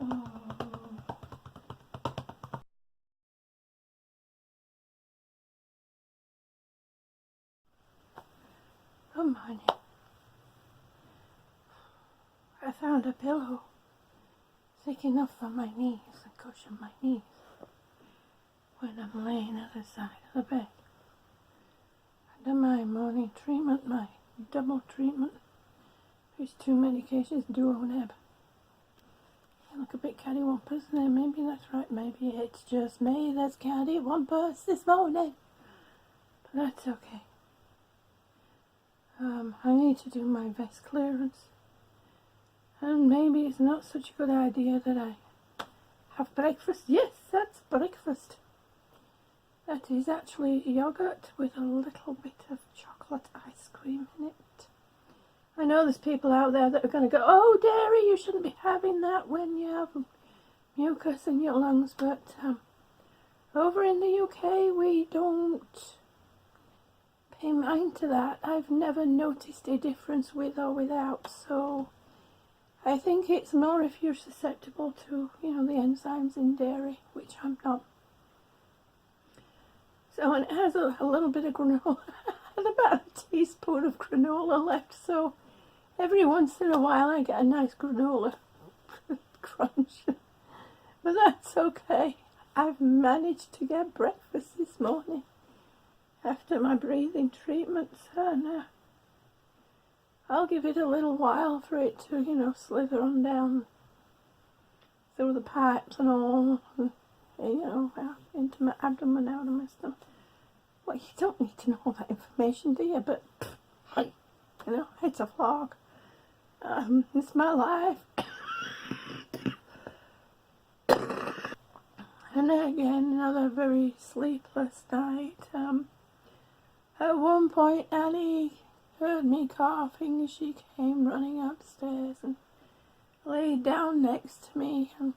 Good morning. I found a pillow thick enough for my knees and cushion my knees when I'm laying at the side of the bed. Under my morning treatment, my double treatment, there's 2 medications, duo-neb. I look a bit cattywampus there, maybe that's right, maybe it's just me that's cattywampus this morning. But that's okay. I need to do my vest clearance. And maybe it's not such a good idea that I have breakfast. Yes, that's breakfast. That is actually yogurt with a little bit of chocolate ice cream in it. I know there's people out there that are going to go, oh, dairy, you shouldn't be having that when you have mucus in your lungs. But over in the UK, we don't pay mind to that. I've never noticed a difference with or without. So I think it's more if you're susceptible to, the enzymes in dairy, which I'm not. So, and it has a little bit of granola. I had about a teaspoon of granola left, so every once in a while I get a nice granola crunch. But that's okay. I've managed to get breakfast this morning after my breathing treatments, and I'll give it a little while for it to, slither on down through the pipes and all, and, into my abdomen, out of my stomach. Well, you don't need to know all that information, do you? But, it's a vlog. It's my life. And again, another very sleepless night. At one point, Annie heard me coughing as she came running upstairs and laid down next to me. And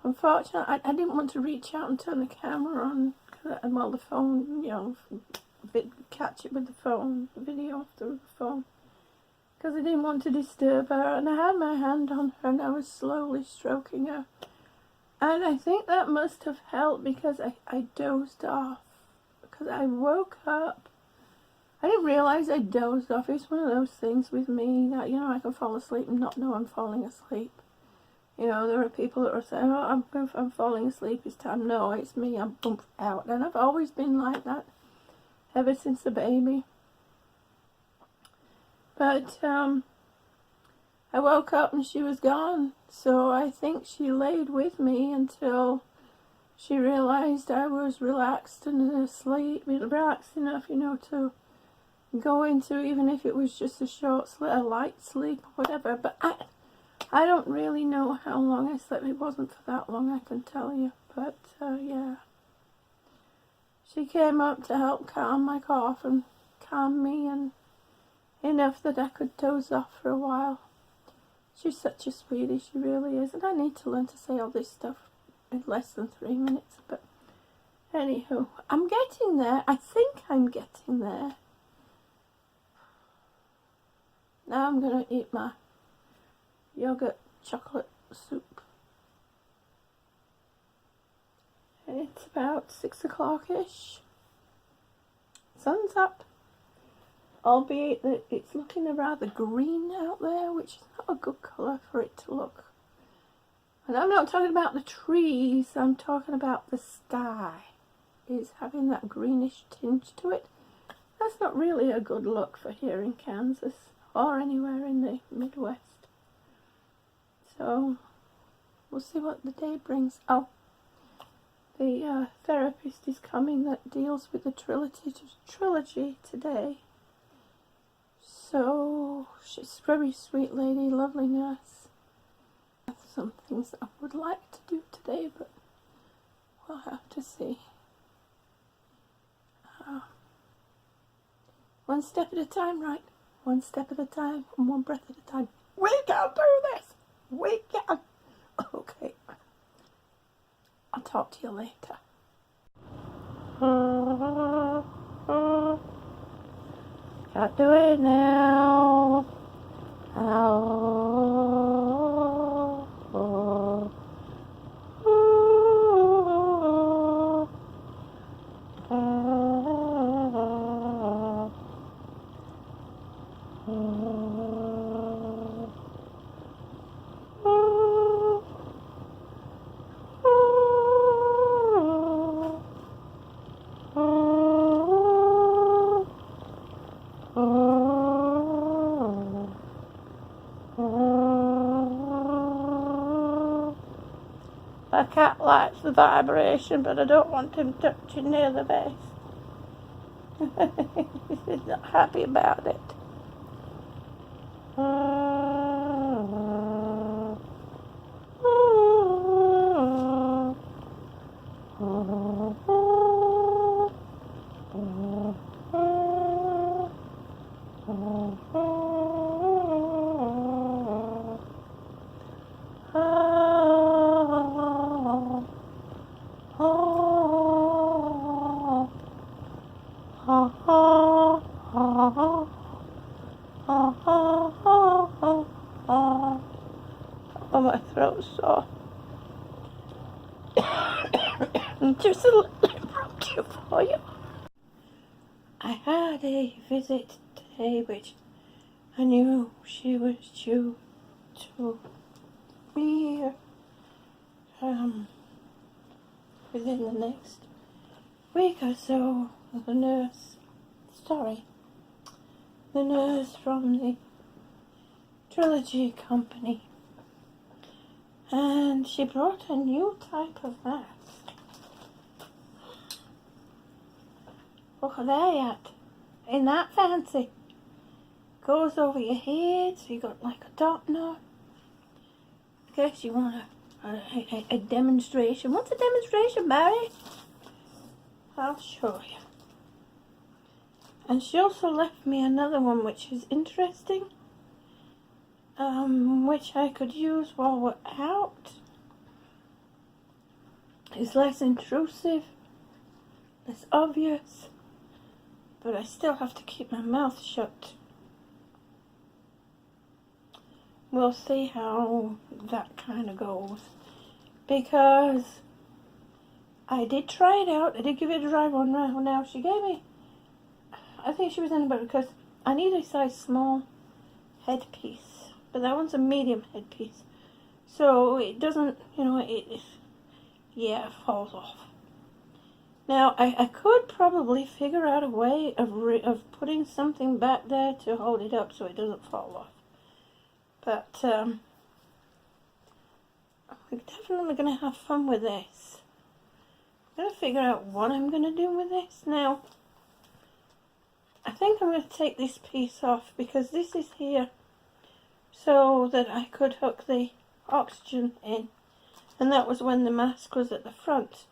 unfortunately, I didn't want to reach out and turn the camera on, the phone, catch it with the phone, video through the phone, because I didn't want to disturb her. And I had my hand on her and I was slowly stroking her. And I think that must have helped because I dozed off. Because I woke up, I didn't realise I dozed off. It's one of those things with me that, I can fall asleep and not know I'm falling asleep. There are people that are saying, oh, I'm falling asleep, it's time. No, it's me, I'm boom, out. And I've always been like that, ever since a baby. But I woke up and she was gone. So I think she laid with me until she realised I was relaxed and asleep, relaxed enough, to go into, even if it was just a light sleep or whatever. But I don't really know how long I slept. It wasn't for that long, I can tell you. But, yeah. She came up to help calm my cough and calm me, and enough that I could doze off for a while. She's such a sweetie, she really is. And I need to learn to say all this stuff in less than 3 minutes. But, anywho, I'm getting there. I think I'm getting there. Now I'm going to eat my yogurt chocolate soup. And it's about 6 o'clock-ish. Sun's up. Albeit that it's looking rather green out there, which is not a good colour for it to look. And I'm not talking about the trees, I'm talking about the sky. It's having that greenish tinge to it. That's not really a good look for here in Kansas or anywhere in the Midwest. So, we'll see what the day brings. Oh, the therapist is coming that deals with the trilogy today. So, she's a very sweet lady, lovely nurse. I have some things I would like to do today, but we'll have to see. One step at a time, right? One step at a time and one breath at a time. We can do this! We can! Okay. I'll talk to you later. Can't do it now. Oh. My cat likes the vibration, but I don't want him touching near the base. He's not happy about it. Oh, my throat's sore. Just a little impromptu for you. I had a visit today which I knew she was due to be here within the next week or so. The nurse from the Trilogy Company, and she brought a new type of mask. Look at that, ain't that fancy? Goes over your head, so you got like a dot now. I guess you want a demonstration. What's a demonstration, Barry? I'll show you. And she also left me another one which is interesting, which I could use while we're out. It's less intrusive, less obvious, but I still have to keep my mouth shut. We'll see how that kind of goes, because I did try it out. I did give it a try one round. Now she gave me, I think she was in about, because I need a size small headpiece, but that one's a medium headpiece, so it doesn't, you know, it falls off. Now I could probably figure out a way of putting something back there to hold it up so it doesn't fall off, but we're definitely going to have fun with this. I'm going to figure out what I'm going to do with this. Now I think I'm going to take this piece off, because this is here so that I could hook the oxygen in, and that was when the mask was at the front.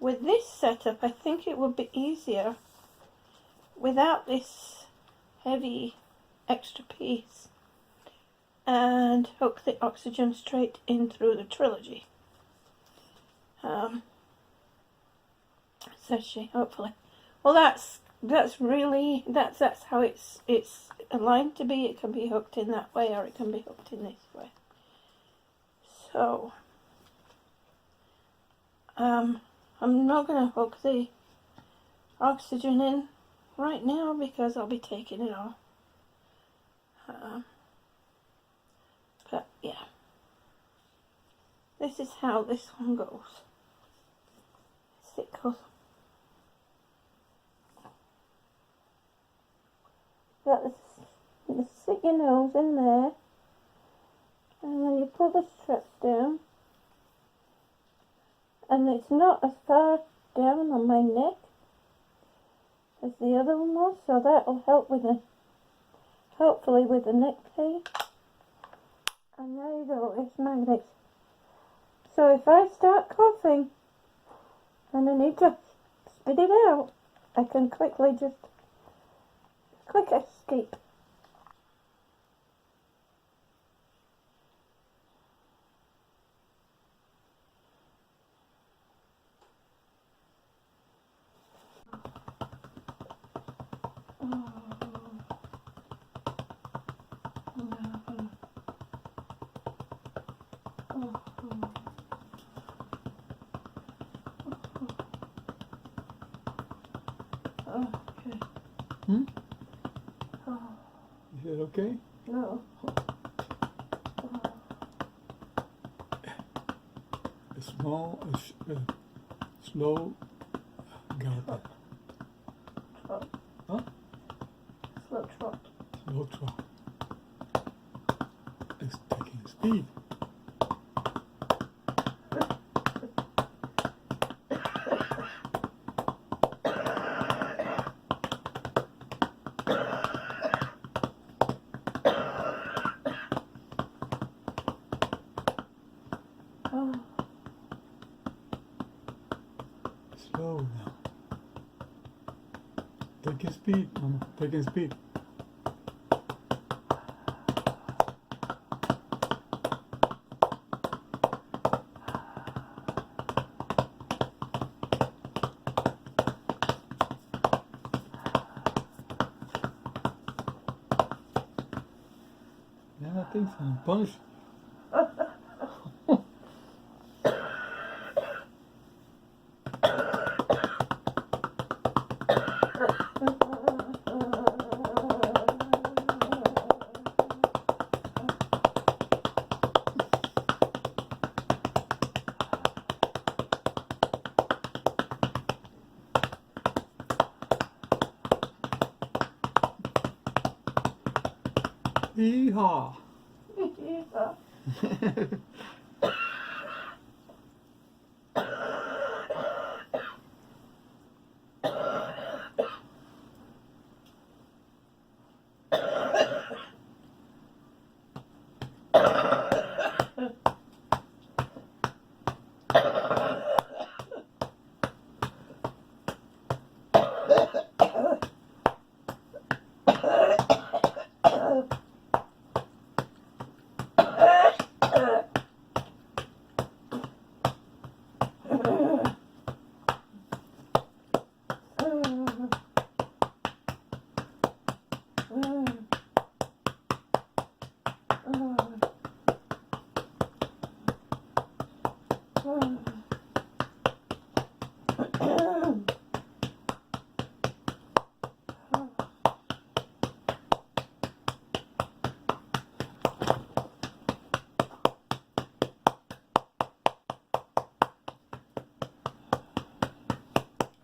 With this setup, I think it would be easier without this heavy extra piece, and hook the oxygen straight in through the Trilogy. Says she, hopefully. Well, that's how it's aligned to be. It can be hooked in that way, or it can be hooked in this way. So I'm not going to hook the oxygen in right now because I'll be taking it off. But yeah, this is how this one goes. It goes. Got the stick your nose in there, and then you pull the straps down, and it's not as far down on my neck as the other one was, so that'll help with hopefully with the neck pain. And there you go, it's magnets. So if I start coughing and I need to spit it out, I can quickly just quick escape. Okay. Is that okay? No. A small, slow gallop. Trot. Huh? Slow trot. Slow trot. It's taking speed. Oh, Slow now. Taking speed, Mama. Taking speed. Yeah, I think so. Punch. Yeehaw.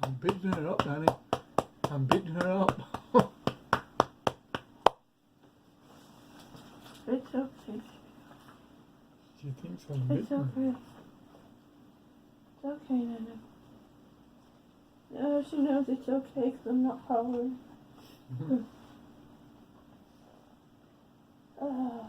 I'm beating her up, Danny. I'm beating her up. It's okay. She thinks I'm It's beating her. okay. It's okay, Nana. No, she knows it's okay because I'm not hollering. Oh.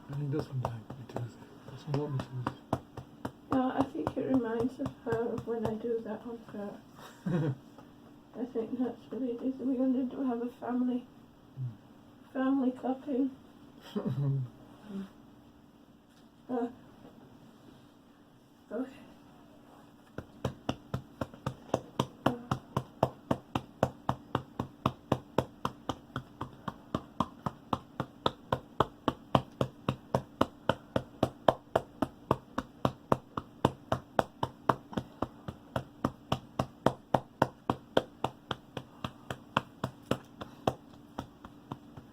And he doesn't like me to do that. Doesn't want me to do No, I think it reminds of her of when I do that on her. that. I think that's what it is. We're going to have a family cupping. Okay.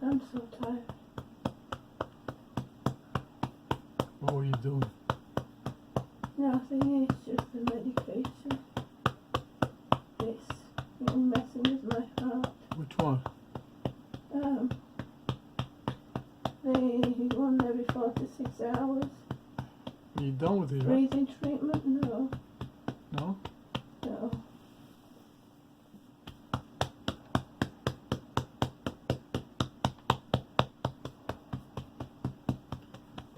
I'm so tired. What were you doing? Nothing, it's just the medication. It's messing with my heart. Which one? The one every 4 to 6 hours. Are you done with it, right? Breathing treatment? No. No? No.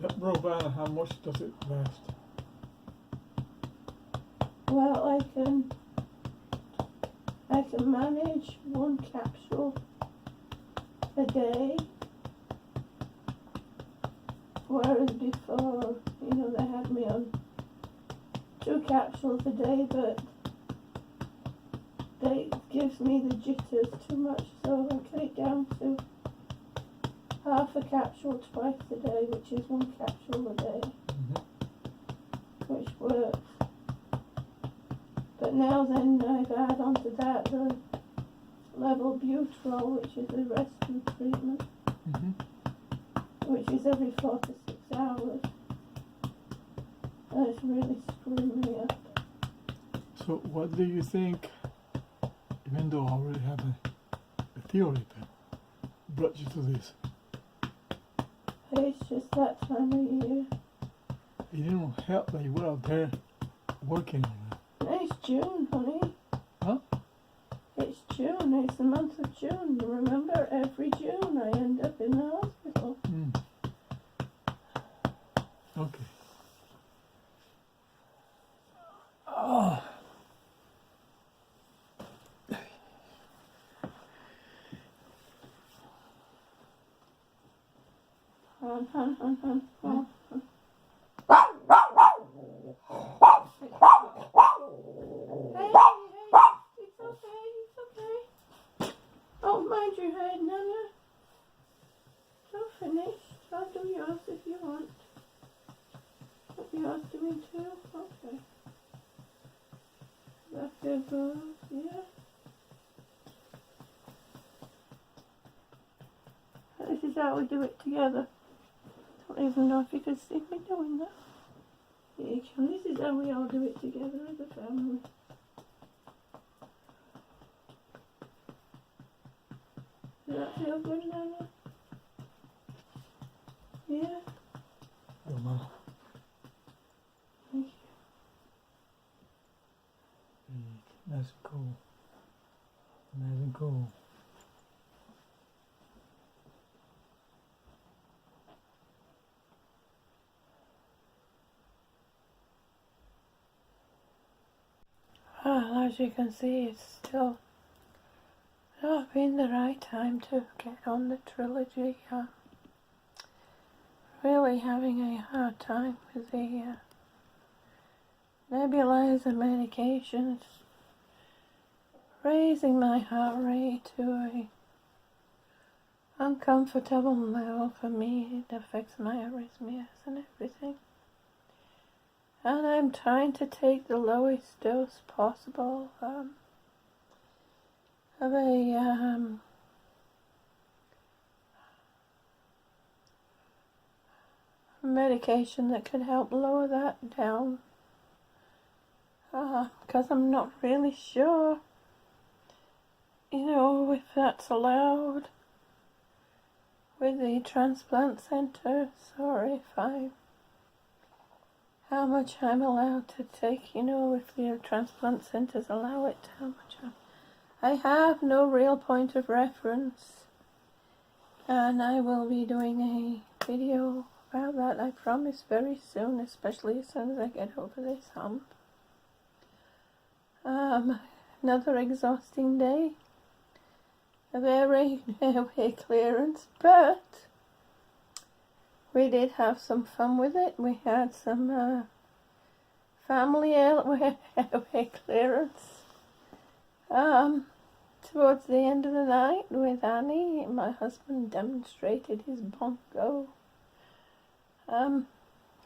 That Robana, how much does it last? Well, I can manage one capsule a day, whereas before, they had me on 2 capsules a day, but they gives me the jitters too much, so I cut it down to half a capsule twice a day, which is 1 capsule a day, which works. But now then I've added onto that the level butyrol, which is a rescue treatment, which is every 4 to 6 hours. And it's really screwing me up. So what do you think, even though I already have a theory that brought you to this? It's just that time of year. It didn't help that you were out there working on it. It's June, honey. Huh? It's June. It's the month of June. Remember, every June I end up in the hospital. Okay. Oh. Hon. Hey, it's okay. Oh, mind your head, Nana. Don't finish. I'll do yours if you want. Want yours doing too? Okay. That feel good, yeah. This is how we do it together. Don't even know if you can see me doing that. Here you go. This is how we all do it together as a family. Does that feel good, Nana? Yeah? Don't know. Thank you. Nice and cool. Nice and cool. Well, as you can see, it's still not been the right time to get on the trilogy. Really having a hard time with the nebulizer medications. Raising my heart rate to a uncomfortable level for me. It affects my arrhythmias and everything. And I'm trying to take the lowest dose possible of a medication that could help lower that down. Because I'm not really sure, if that's allowed with the transplant center, or if how much I'm allowed to take, if the transplant centers allow it, how much I have no real point of reference, and I will be doing a video about that, I promise, very soon, especially as soon as I get over this hump. Another exhausting day of airway clearance, but we did have some fun with it. We had some family airway clearance towards the end of the night with Annie. My husband demonstrated his bongo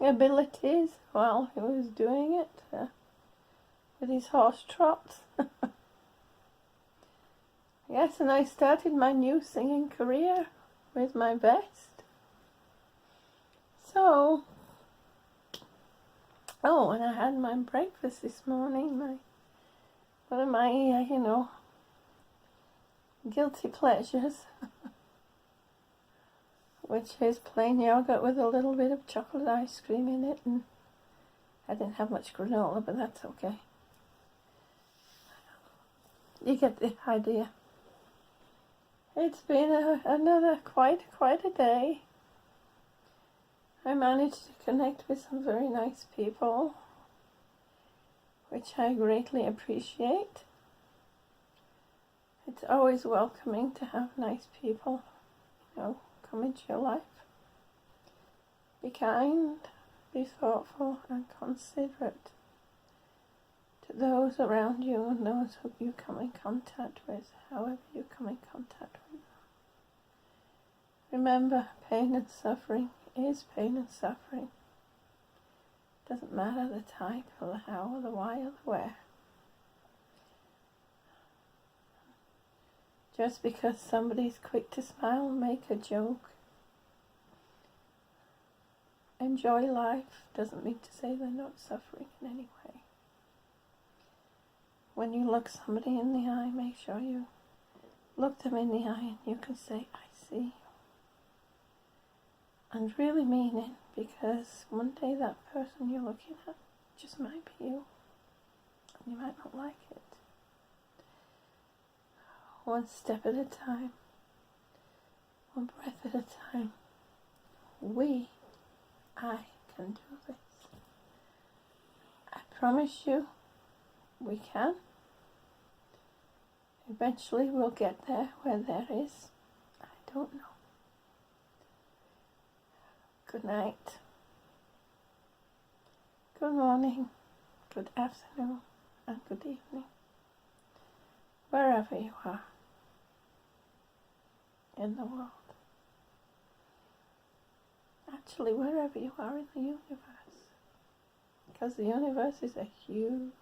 abilities while he was doing it with his horse trots. Yes, and I started my new singing career with my vest. So, and I had my breakfast this morning, one of my, guilty pleasures, which is plain yogurt with a little bit of chocolate ice cream in it, and I didn't have much granola, but that's okay. You get the idea. It's been another quite a day. I managed to connect with some very nice people. which I greatly appreciate. It's always welcoming to have nice people, come into your life. Be kind, be thoughtful, and considerate to those around you and those who you come in contact with, however you come in contact with them. Remember, pain and suffering is pain and suffering. Doesn't matter the type or the how or the why or the where. Just because somebody's quick to smile and make a joke, enjoy life, doesn't mean to say they're not suffering in any way. When you look somebody in the eye, make sure you look them in the eye and you can say, I see you. And really mean it, because one day that person you're looking at just might be you. And you might not like it. One step at a time. One breath at a time. I can do this. I promise you, we can. Eventually we'll get there where there is. I don't know. Good night. Good morning. Good afternoon. And good evening. Wherever you are in the world. Actually, wherever you are in the universe. Because the universe is a huge